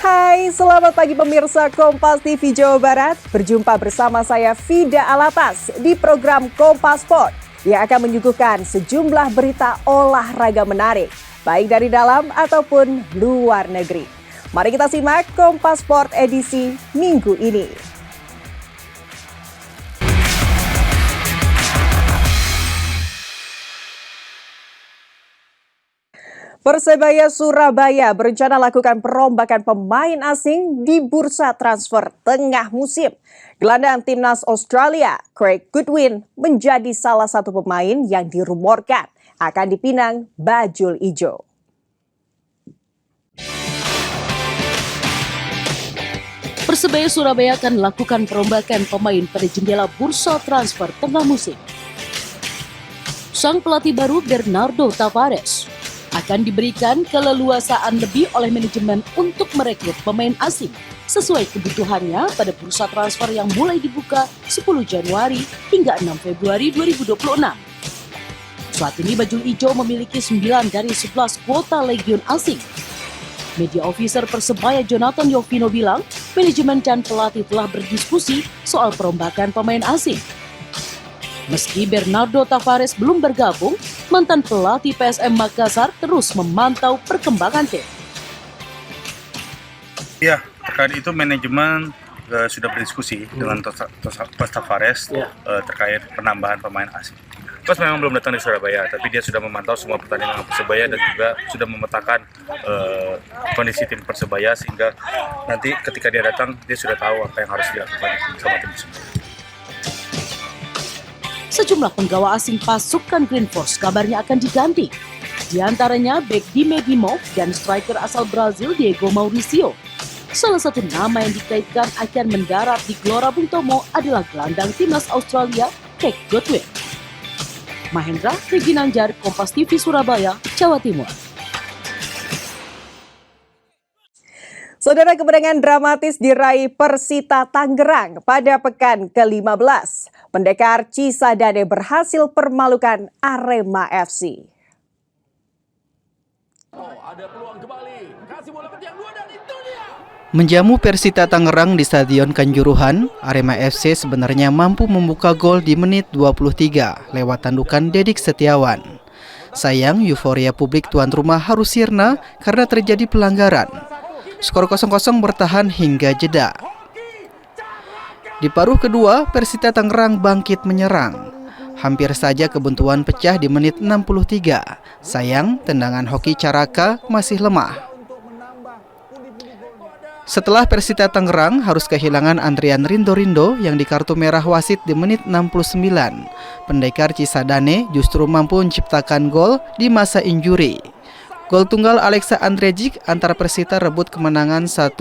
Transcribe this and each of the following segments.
Hai, selamat pagi pemirsa Kompas TV Jawa Barat. Berjumpa bersama saya Fida Alatas di program Kompas Sport yang akan menyuguhkan sejumlah berita olahraga menarik, baik dari dalam ataupun luar negeri. Mari kita simak Kompas Sport edisi minggu ini. Persebaya Surabaya berencana lakukan perombakan pemain asing di bursa transfer tengah musim. Gelandang timnas Australia, Craig Goodwin, menjadi salah satu pemain yang dirumorkan akan dipinang Bajul Ijo. Persebaya Surabaya akan melakukan perombakan pemain pada jendela bursa transfer tengah musim. Sang pelatih baru Bernardo Tavares akan diberikan keleluasaan lebih oleh manajemen untuk merekrut pemain asing sesuai kebutuhannya pada bursa transfer yang mulai dibuka 10 Januari hingga 6 Februari 2026. Saat ini Bajul Ijo memiliki 9 dari 11 kuota legion asing. Media officer Persebaya Jonathan Yovino bilang, manajemen dan pelatih telah berdiskusi soal perombakan pemain asing. Meski Bernardo Tavares belum bergabung, mantan pelatih PSM Makassar terus memantau perkembangan tim. Ya, terkait itu manajemen sudah berdiskusi dengan Coach Tavares terkait penambahan pemain asing. Coach memang belum datang di Surabaya, tapi dia sudah memantau semua pertandingan Persebaya dan juga sudah memetakan kondisi tim Persebaya sehingga nanti ketika dia datang dia sudah tahu apa yang harus dilakukan sama tim Persebaya. Sejumlah penggawa asing pasukan Green Force kabarnya akan diganti. Di antaranya bek Dime Dimov dan striker asal Brazil Diego Mauricio. Salah satu nama yang dikaitkan akan mendarat di Gelora Bung Tomo adalah gelandang timnas Australia, Craig Goodwin. Mahendra Reginanjar, Kompas TV Surabaya, Jawa Timur. Saudara, kemenangan dramatis diraih Persita Tangerang pada pekan ke-15. Pendekar Cisadane berhasil permalukan Arema FC. Menjamu Persita Tangerang di Stadion Kanjuruhan, Arema FC sebenarnya mampu membuka gol di menit 23 lewat tandukan Dedik Setiawan. Sayang, euforia publik tuan rumah harus sirna karena terjadi pelanggaran. Skor 0-0 bertahan hingga jeda. Di paruh kedua, Persita Tangerang bangkit menyerang. Hampir saja kebuntuan pecah di menit 63. Sayang, tendangan hoki Caraka masih lemah. Setelah Persita Tangerang harus kehilangan Andrian Rindo yang di kartu merah wasit di menit 69, pendekar Cisadane justru mampu menciptakan gol di masa injuri. Gol tunggal Alexa Andrejic antar Persita rebut kemenangan 1-0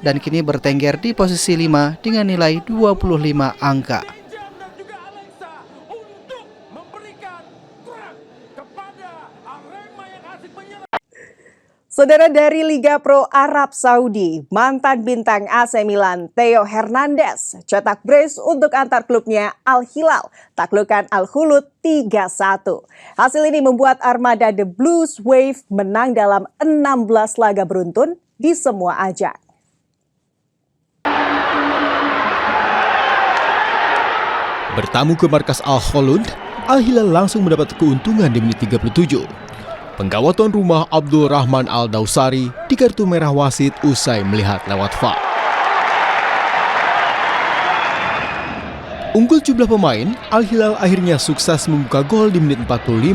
dan kini bertengger di posisi 5 dengan nilai 25 angka. Saudara, dari Liga Pro Arab Saudi, mantan bintang AC Milan Theo Hernandez cetak brace untuk antar klubnya Al Hilal taklukkan Al Khulud 3-1. Hasil ini membuat armada The Blues Wave menang dalam 16 laga beruntun di semua ajang. Bertamu ke markas Al Khulud, Al Hilal langsung mendapat keuntungan di menit 37. Penggawa tuan rumah Abdul Rahman Al-Dawsari di kartu merah wasit usai melihat lewat VAR. Unggul jumlah pemain, Al Hilal akhirnya sukses membuka gol di menit 45.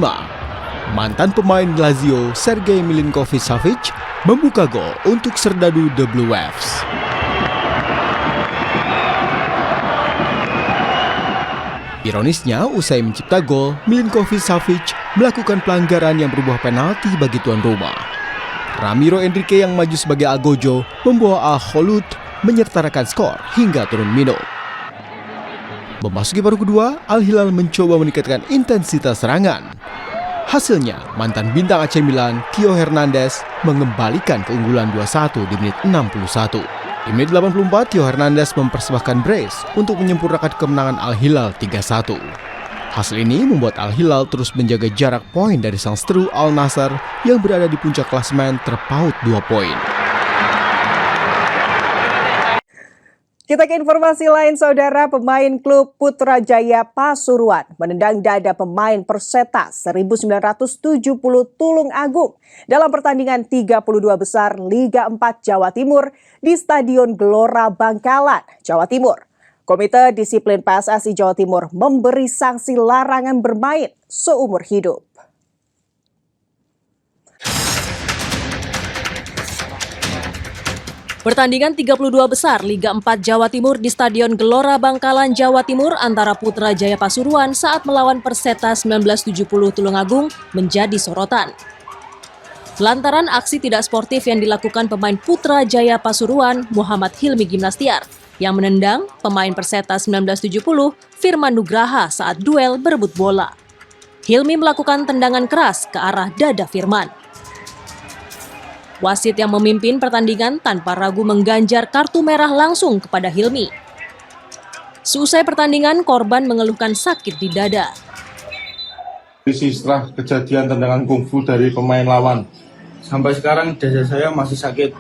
Mantan pemain Lazio Sergej Milinkovic-Savic membuka gol untuk serdadu The Blue Waves. Ironisnya, usai mencipta gol, Milinkovic-Savic melakukan pelanggaran yang berbuah penalti bagi tuan rumah. Ramiro Enrique yang maju sebagai Algojo membawa Al Khulud menyertakan skor hingga turun minum. Memasuki paruh kedua, Al Hilal mencoba meningkatkan intensitas serangan. Hasilnya, mantan bintang AC Milan Theo Hernandez mengembalikan keunggulan 2-1 di menit 61. Di menit 84, Theo Hernandez mempersembahkan brace untuk menyempurnakan kemenangan Al Hilal 3-1. Hasil ini membuat Al Hilal terus menjaga jarak poin dari sang seteru Al Nassr yang berada di puncak klasemen terpaut 2 poin. Kita ke informasi lain, saudara. Pemain klub Putrajaya Pasuruan menendang dada pemain Perseta 1970 Tulung Agung dalam pertandingan 32 besar Liga 4 Jawa Timur di Stadion Gelora Bangkalan, Jawa Timur. Komite Disiplin PSSI Jawa Timur memberi sanksi larangan bermain seumur hidup. Pertandingan 32 besar Liga 4 Jawa Timur di Stadion Gelora Bangkalan, Jawa Timur antara Putrajaya Pasuruan saat melawan Perseta 1970 Tulungagung menjadi sorotan. Lantaran aksi tidak sportif yang dilakukan pemain Putrajaya Pasuruan, Muhammad Hilmi Gimnastiar, yang menendang pemain Perseta 1970 Firman Nugraha saat duel berebut bola. Hilmi melakukan tendangan keras ke arah dada Firman. Wasit yang memimpin pertandingan tanpa ragu mengganjar kartu merah langsung kepada Hilmi. Seusai pertandingan, korban mengeluhkan sakit di dada. Setelah kejadian tendangan kungfu dari pemain lawan, sampai sekarang dada saya masih sakit,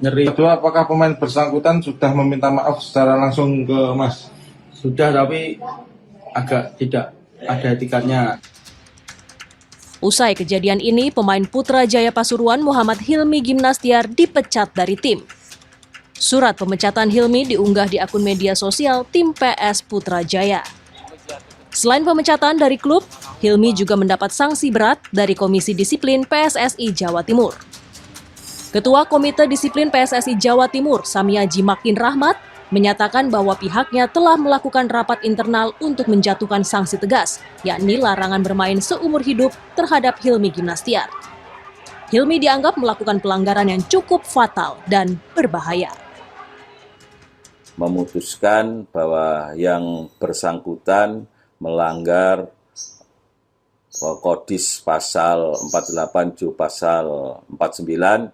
nyeri. kedua, apakah pemain bersangkutan sudah meminta maaf secara langsung ke Mas? Sudah, tapi agak tidak ada etikanya. Usai kejadian ini, pemain Putrajaya Pasuruan Muhammad Hilmi Gimnastiar dipecat dari tim. Surat pemecatan Hilmi diunggah di akun media sosial tim PS Putrajaya. Selain pemecatan dari klub, Hilmi juga mendapat sanksi berat dari Komisi Disiplin PSSI Jawa Timur. Ketua Komite Disiplin PSSI Jawa Timur, Samiaji Makin Rahmat, menyatakan bahwa pihaknya telah melakukan rapat internal untuk menjatuhkan sanksi tegas, yakni larangan bermain seumur hidup terhadap Hilmi Gimnastiar. Hilmi dianggap melakukan pelanggaran yang cukup fatal dan berbahaya. Memutuskan bahwa yang bersangkutan melanggar Kodis pasal 48 Ju pasal 49,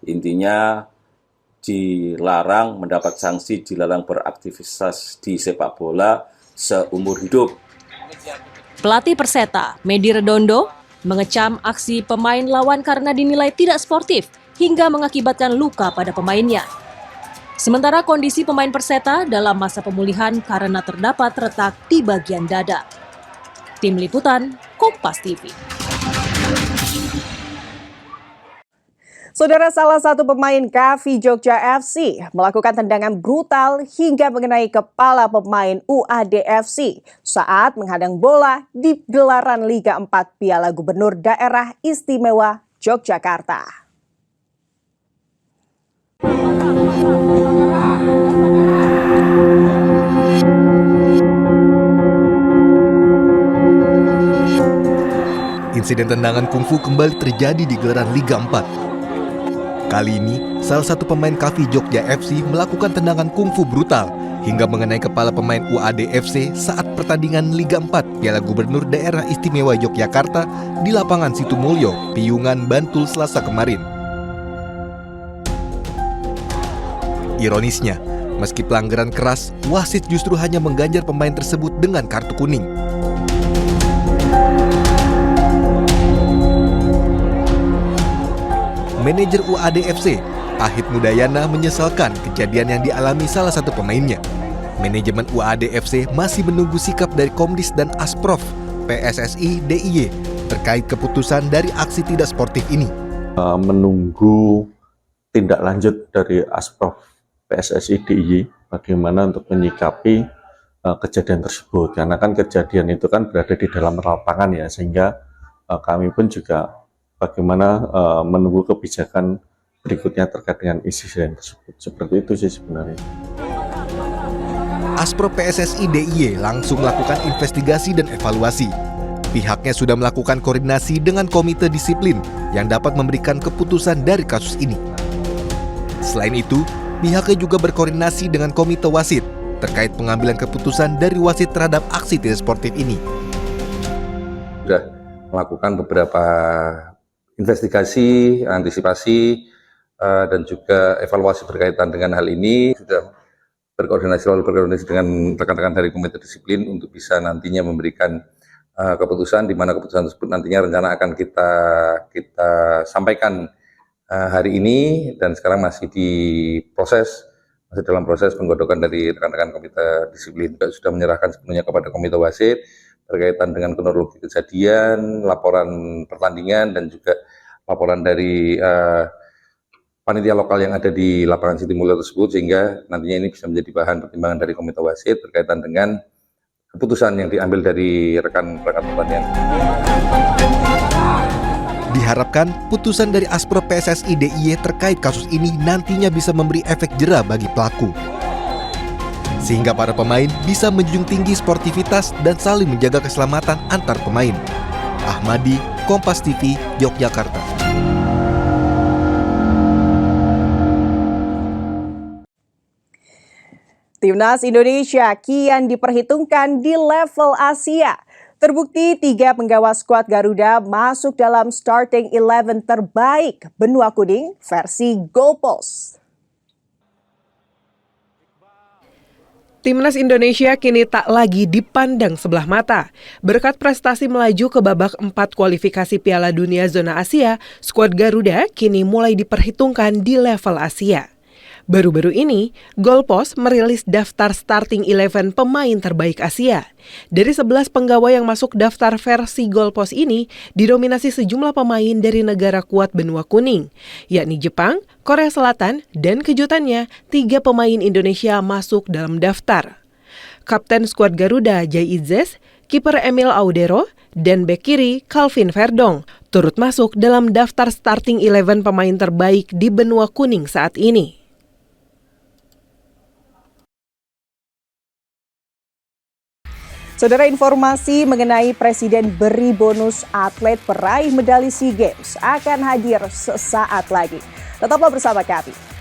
intinya dilarang mendapat sanksi, dilarang beraktivitas di sepak bola seumur hidup. Pelatih Perseta, Medi Redondo, mengecam aksi pemain lawan karena dinilai tidak sportif hingga mengakibatkan luka pada pemainnya. Sementara kondisi pemain Perseta dalam masa pemulihan karena terdapat retak di bagian dada. Tim Liputan, Kompas TV. Saudara, salah satu pemain KV Jogja FC melakukan tendangan brutal hingga mengenai kepala pemain UAD FC saat menghadang bola di gelaran Liga 4 Piala Gubernur Daerah Istimewa Yogyakarta. Insiden tendangan kungfu kembali terjadi di gelaran Liga 4. Kali ini, salah satu pemain KV Jogja FC melakukan tendangan kungfu brutal hingga mengenai kepala pemain UAD FC saat pertandingan Liga 4 Piala Gubernur Daerah Istimewa Yogyakarta di lapangan Situmulyo, Piungan, Bantul, Selasa kemarin. Ironisnya, meski pelanggaran keras, wasit justru hanya mengganjar pemain tersebut dengan kartu kuning. Manajer UAD FC, Ahid Mudayana, menyesalkan kejadian yang dialami salah satu pemainnya. Manajemen UAD FC masih menunggu sikap dari Komdis dan Asprof PSSI DIY terkait keputusan dari aksi tidak sportif ini. Menunggu tindak lanjut dari Asprof PSSI DIY bagaimana untuk menyikapi kejadian tersebut. Karena kan kejadian itu kan berada di dalam lapangan ya, sehingga kami pun juga bagaimana menunggu kebijakan berikutnya terkait dengan insiden tersebut. Seperti itu sih sebenarnya. Asprof PSSI DIY langsung melakukan investigasi dan evaluasi. Pihaknya sudah melakukan koordinasi dengan Komite Disiplin yang dapat memberikan keputusan dari kasus ini. Selain itu, pihaknya juga berkoordinasi dengan Komite Wasit terkait pengambilan keputusan dari wasit terhadap aksi tidak sportif ini. Sudah melakukan beberapa investigasi, antisipasi, dan juga evaluasi berkaitan dengan hal ini. Sudah berkoordinasi dengan rekan-rekan dari Komite Disiplin untuk bisa nantinya memberikan keputusan, di mana keputusan tersebut nantinya rencana akan kita sampaikan hari ini, dan sekarang masih diproses masih dalam proses penggodokan dari rekan-rekan komite disiplin. Juga sudah menyerahkan sepenuhnya kepada komite wasit berkaitan dengan kronologi kejadian, laporan pertandingan, dan juga laporan dari panitia lokal yang ada di lapangan Siti Mulyo tersebut, sehingga nantinya ini bisa menjadi bahan pertimbangan dari komite wasit berkaitan dengan keputusan yang diambil dari rekan-rekan pertandingan. Diharapkan putusan dari Aspro PSSI DIY terkait kasus ini nantinya bisa memberi efek jera bagi pelaku, sehingga para pemain bisa menjunjung tinggi sportivitas dan saling menjaga keselamatan antar pemain. Ahmadi, Kompas TV, Yogyakarta. Timnas Indonesia kian diperhitungkan di level Asia. Terbukti 3 penggawa skuad Garuda masuk dalam starting 11 terbaik benua kuning versi Goalpost. Timnas Indonesia kini tak lagi dipandang sebelah mata. Berkat prestasi melaju ke babak 4 kualifikasi Piala Dunia Zona Asia, skuad Garuda kini mulai diperhitungkan di level Asia. Baru-baru ini, Goalpost merilis daftar starting 11 pemain terbaik Asia. Dari 11 penggawa yang masuk daftar versi Goalpost ini, didominasi sejumlah pemain dari negara kuat benua kuning, yakni Jepang, Korea Selatan, dan kejutannya, 3 pemain Indonesia masuk dalam daftar. Kapten skuad Garuda Jai Izzes, kiper Emil Audero, dan bek kiri Calvin Verdong turut masuk dalam daftar starting 11 pemain terbaik di benua kuning saat ini. Saudara, informasi mengenai Presiden beri bonus atlet peraih medali SEA Games akan hadir sesaat lagi. Tetaplah bersama kami.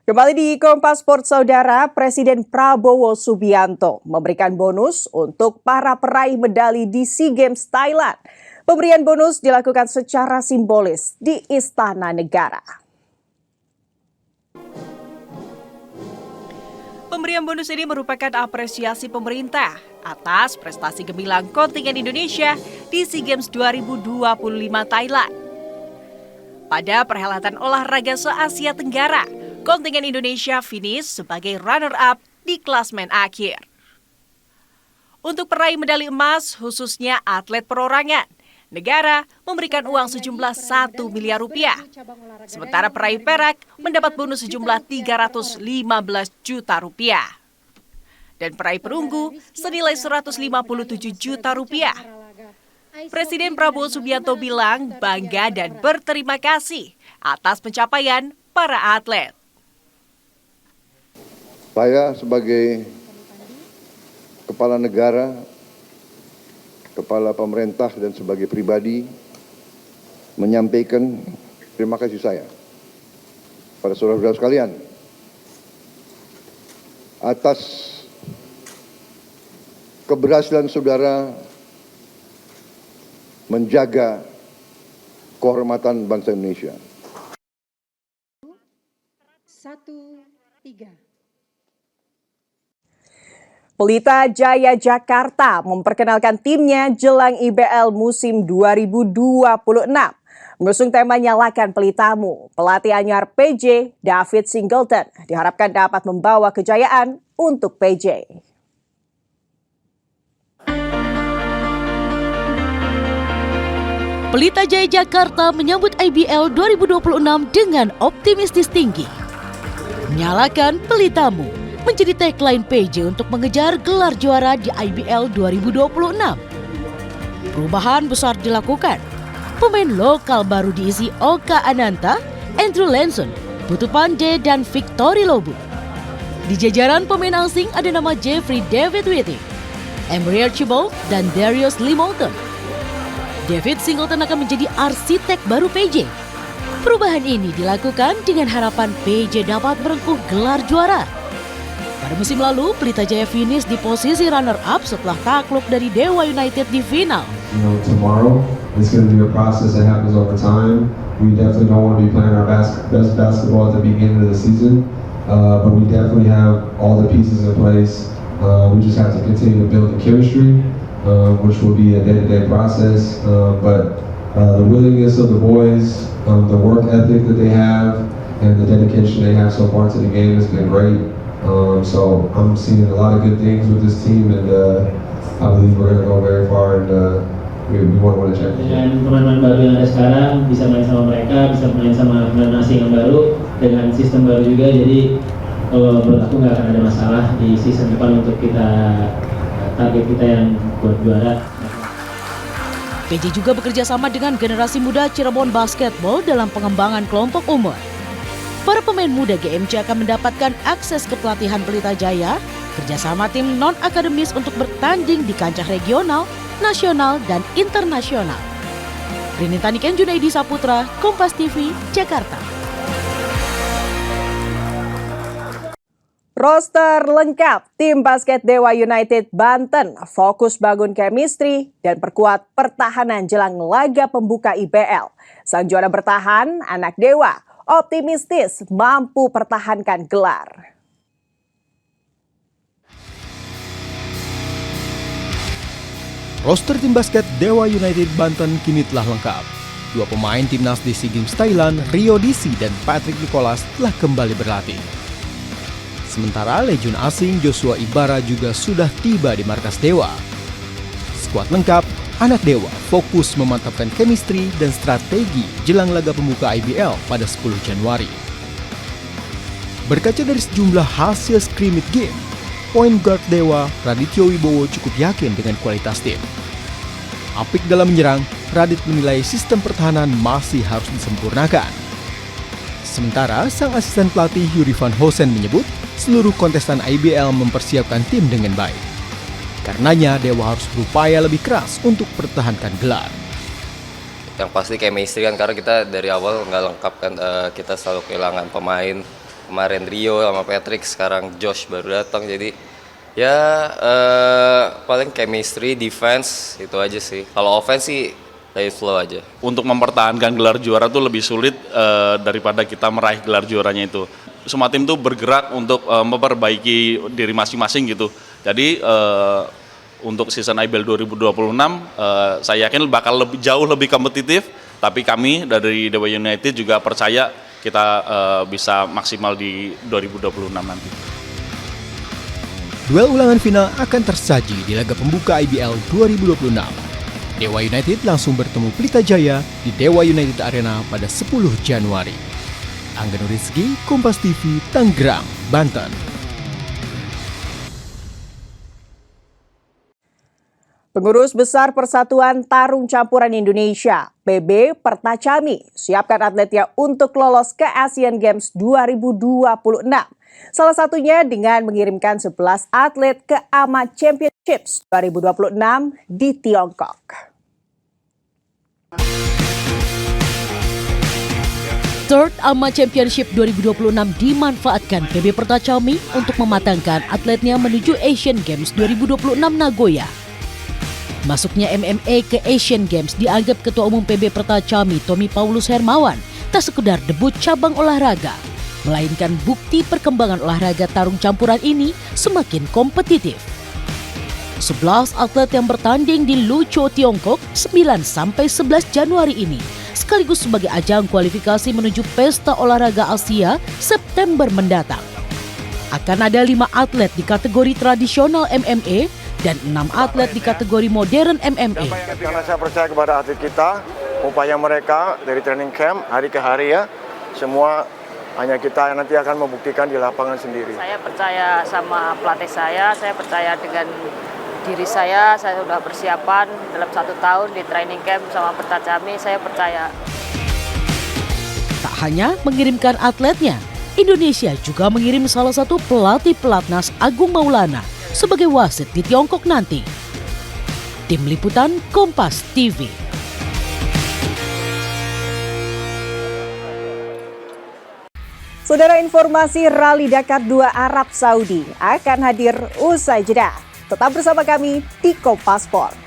Kembali di Kompas Sport, saudara, Presiden Prabowo Subianto memberikan bonus untuk para peraih medali di SEA Games Thailand. Pemberian bonus dilakukan secara simbolis di Istana Negara. Pemberian bonus ini merupakan apresiasi pemerintah atas prestasi gemilang kontingen Indonesia di SEA Games 2025 Thailand. Pada perhelatan olahraga se-Asia Tenggara, kontingen Indonesia finish sebagai runner-up di klasmen akhir. Untuk peraih medali emas, khususnya atlet perorangan, negara memberikan uang sejumlah 1 miliar rupiah. Sementara peraih perak mendapat bonus sejumlah 315 juta rupiah. Dan peraih perunggu senilai 157 juta rupiah. Presiden Prabowo Subianto bilang bangga dan berterima kasih atas pencapaian para atlet. Saya sebagai kepala negara, kepala pemerintah dan sebagai pribadi menyampaikan terima kasih saya pada saudara-saudara sekalian atas keberhasilan saudara menjaga kehormatan bangsa Indonesia. 1-3. Pelita Jaya Jakarta memperkenalkan timnya jelang IBL musim 2026. Mengusung tema Nyalakan Pelitamu, pelatih anyar PJ David Singleton diharapkan dapat membawa kejayaan untuk PJ. Pelita Jaya Jakarta menyambut IBL 2026 dengan optimistis tinggi. Nyalakan pelitamu menjadi tagline PJ untuk mengejar gelar juara di IBL 2026. Perubahan besar dilakukan. Pemain lokal baru diisi Oka Ananta, Andrew Lanson, Putu Pandey, dan Victory Lobu. Di jajaran pemain asing ada nama Jeffrey David Witty, Emery Archibald, dan Darius Limolton. David Singleton akan menjadi arsitek baru PJ. Perubahan ini dilakukan dengan harapan PJ dapat merengkuh gelar juara. Pada musim lalu, Pelita Jaya finish di posisi runner-up setelah takluk dari Dewa United di final. Tomorrow, it's going to be a process that happens over time. We definitely don't want to be playing our best basketball at the beginning of the season. but we definitely have all the pieces in place. We just have to continue to build the chemistry, which will be a day-to-day process. But the willingness of the boys, the work ethic that they have, and the dedication they have so far to the game has been great. So I'm seeing a lot of good things with this team, and I believe we're going to go very far, and we want to win a championship. Dengan pemain-pemain baru yang ada sekarang, bisa main sama mereka, bisa main sama pemain asing yang baru, dengan sistem baru juga, jadi menurut aku nggak akan ada masalah di season depan untuk kita target kita yang buat juara. PJ juga bekerja sama dengan generasi muda Cirebon Basketball dalam pengembangan kelompok umur. Para pemain muda GMC akan mendapatkan akses ke pelatihan Pelita Jaya, kerjasama tim non-akademis untuk bertanding di kancah regional, nasional, dan internasional. Rini Taniken, Junaidi Saputra, Kompas TV, Jakarta. Roster lengkap tim basket Dewa United Banten fokus bangun chemistry dan perkuat pertahanan jelang laga pembuka IBL. Sang juara bertahan, anak Dewa, optimistis mampu pertahankan gelar. Roster tim basket Dewa United Banten kini telah lengkap. Dua pemain timnas di SEA Games Thailand, Rio Disi dan Patrick Nicholas telah kembali berlatih. Sementara legend asing Joshua Ibarra juga sudah tiba di markas Dewa. Skuad lengkap, anak Dewa fokus memantapkan chemistry dan strategi jelang laga pembuka IBL pada 10 Januari. Berkaca dari sejumlah hasil scrimmage game, point guard Dewa, Radityo Wibowo cukup yakin dengan kualitas tim. Apik dalam menyerang, Radit menilai sistem pertahanan masih harus disempurnakan. Sementara sang asisten pelatih Yuri Van Hosen menyebut seluruh kontestan IBL mempersiapkan tim dengan baik. Karenanya Dewa harus berupaya lebih keras untuk pertahankan gelar. Yang pasti chemistry kan, karena kita dari awal nggak lengkap kan, kita selalu kehilangan pemain. Kemarin Rio sama Patrick, sekarang Josh baru datang, jadi ya paling chemistry, defense itu aja sih. Kalau offense sih dari flow aja. Untuk mempertahankan gelar juara tuh lebih sulit daripada kita meraih gelar juaranya itu. Semua tim tuh bergerak untuk memperbaiki diri masing-masing gitu. Jadi untuk season IBL 2026 saya yakin bakal jauh lebih kompetitif. Tapi kami dari Dewa United juga percaya kita bisa maksimal di 2026 nanti. Duel ulangan final akan tersaji di laga pembuka IBL 2026. Dewa United langsung bertemu Pelita Jaya di Dewa United Arena pada 10 Januari. Angga Nurizki, Kompas TV, Tangerang, Banten. Pengurus Besar Persatuan Tarung Campuran Indonesia, PB Pertacami, siapkan atletnya untuk lolos ke Asian Games 2026. Salah satunya dengan mengirimkan 11 atlet ke AMA Championships 2026 di Tiongkok. Third AMA Championship 2026 dimanfaatkan PB Pertacami untuk mematangkan atletnya menuju Asian Games 2026 Nagoya. Masuknya MMA ke Asian Games dianggap Ketua Umum PB Pertacami Tommy Paulus Hermawan tak sekedar debut cabang olahraga, melainkan bukti perkembangan olahraga tarung campuran ini semakin kompetitif. 11 atlet yang bertanding di Luzhou, Tiongkok 9-11 Januari ini sekaligus sebagai ajang kualifikasi menuju Pesta Olahraga Asia September mendatang. Akan ada 5 atlet di kategori tradisional MMA dan 6 atlet di kategori modern MMA. Karena saya percaya kepada atlet kita, upaya mereka dari training camp hari ke hari ya, semua hanya kita yang nanti akan membuktikan di lapangan sendiri. Saya percaya sama pelatih saya percaya dengan diri saya sudah persiapan dalam 1 tahun di training camp sama Pertacami, saya percaya. Tak hanya mengirimkan atletnya, Indonesia juga mengirim salah satu pelatih pelatnas Agung Maulana sebagai wasit di Tiongkok nanti. Tim Liputan Kompas TV. Saudara, informasi Rally Dakar 2 Arab Saudi akan hadir usai jeda. Tetap bersama kami di Kompas Sport.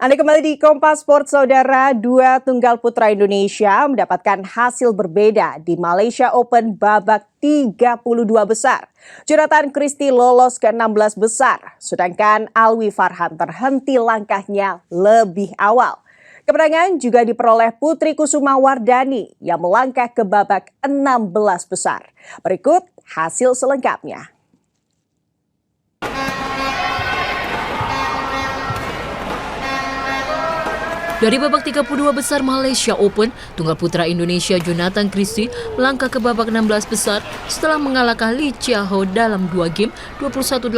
Anda kembali di Kompas Sport, saudara. Dua tunggal putra Indonesia mendapatkan hasil berbeda di Malaysia Open babak 32 besar. Jonathan Christie lolos ke 16 besar, sedangkan Alwi Farhan terhenti langkahnya lebih awal. Kemenangan juga diperoleh Putri Kusuma Wardani yang melangkah ke babak 16 besar. Berikut hasil selengkapnya. Dari babak 32 besar Malaysia Open, tunggal putra Indonesia Jonathan Christie melangkah ke babak 16 besar setelah mengalahkan Lee Chia Ho dalam 2 game 21-18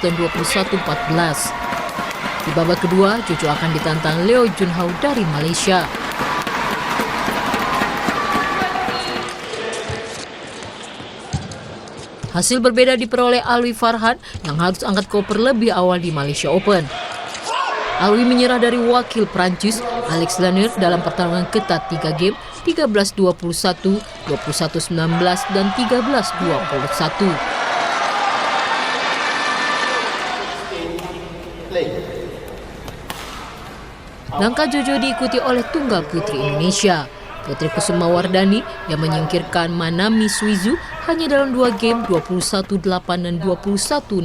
dan 21-14. Di babak kedua, Jojo akan ditantang Leo Junhao dari Malaysia. Hasil berbeda diperoleh Alwi Farhan yang harus angkat koper lebih awal di Malaysia Open. Alwi menyerah dari wakil Prancis Alex Lanner dalam pertarungan ketat 3 game 13-21, 21-19, dan 13-21. Langkah Jojo diikuti oleh tunggal putri Indonesia. Putri Kusuma Wardani yang menyingkirkan Manami Suizu hanya dalam 2 game 21-8 dan 21-16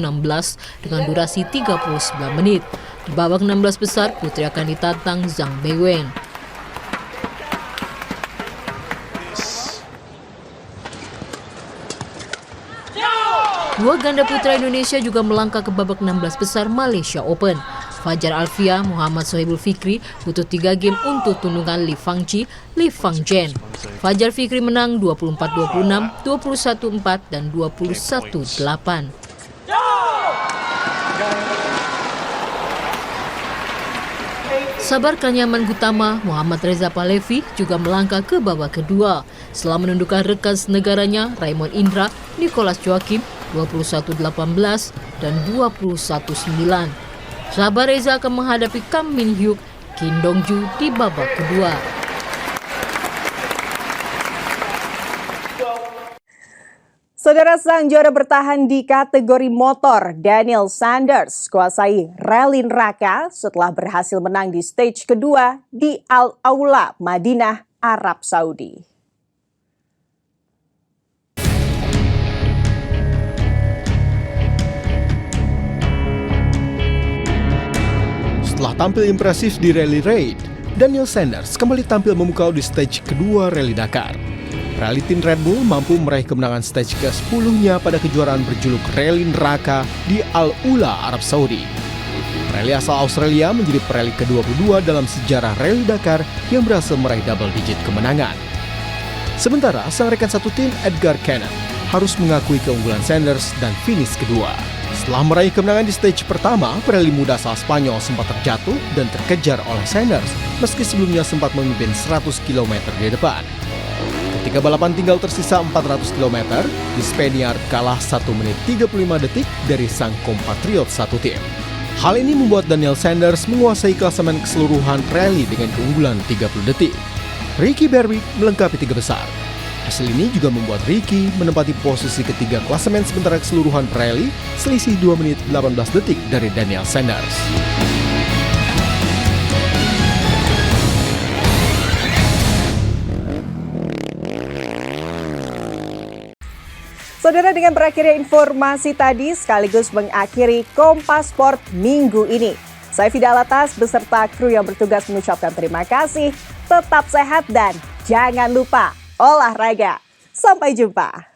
dengan durasi 39 menit. Di babak 16 besar, putri akan ditantang Zhang Beiwen. Dua ganda putra Indonesia juga melangkah ke babak 16 besar Malaysia Open. Fajar Alfiah, Muhammad Sohibul Fikri butuh 3 game untuk tundungan Li Fangqi, Li Fangzhen. Fajar Fikri menang 24-26, 21-4, dan 21-8. Sabar Kanyaman Gutama, Muhammad Reza Palevi juga melangkah ke babak kedua setelah menundukkan rekan senegaranya Raymond Indra, Nicholas Joakim 21-18 dan 21-9. Sabar Reza akan menghadapi Kam Min Hyuk, Kim Dong Ju di babak kedua. Saudara, sang juara bertahan di kategori motor, Daniel Sanders, kuasai rally neraka setelah berhasil menang di stage kedua di Al Aula, Madinah, Arab Saudi. Setelah tampil impresif di Rally Raid, Daniel Sanders kembali tampil memukau di stage kedua Rally Dakar. Rally tim Red Bull mampu meraih kemenangan stage ke-10-nya pada kejuaraan berjuluk Rally Neraka di Al Ula, Arab Saudi. Rally asal Australia menjadi rally ke-22 dalam sejarah Rally Dakar yang berhasil meraih double digit kemenangan. Sementara sang rekan satu tim Edgar Cannon harus mengakui keunggulan Sanders dan finish kedua. Setelah meraih kemenangan di stage pertama, perali muda asal Spanyol sempat terjatuh dan terkejar oleh Sanders meski sebelumnya sempat memimpin 100 km di depan. Ketika balapan tinggal tersisa 400 km, di Spaniard kalah 1 menit 35 detik dari sang kompatriot satu tim. Hal ini membuat Daniel Sanders menguasai klasemen keseluruhan rally dengan keunggulan 30 detik. Ricky Berwick melengkapi 3 besar. Hasil ini juga membuat Ricky menempati posisi ketiga klasemen sementara keseluruhan rally, selisih 2 menit 18 detik dari Daniel Sanders. Saudara, dengan berakhirnya informasi tadi sekaligus mengakhiri Kompas Sport minggu ini. Saya Fida Alatas beserta kru yang bertugas mengucapkan terima kasih. Tetap sehat dan jangan lupa olahraga. Sampai jumpa.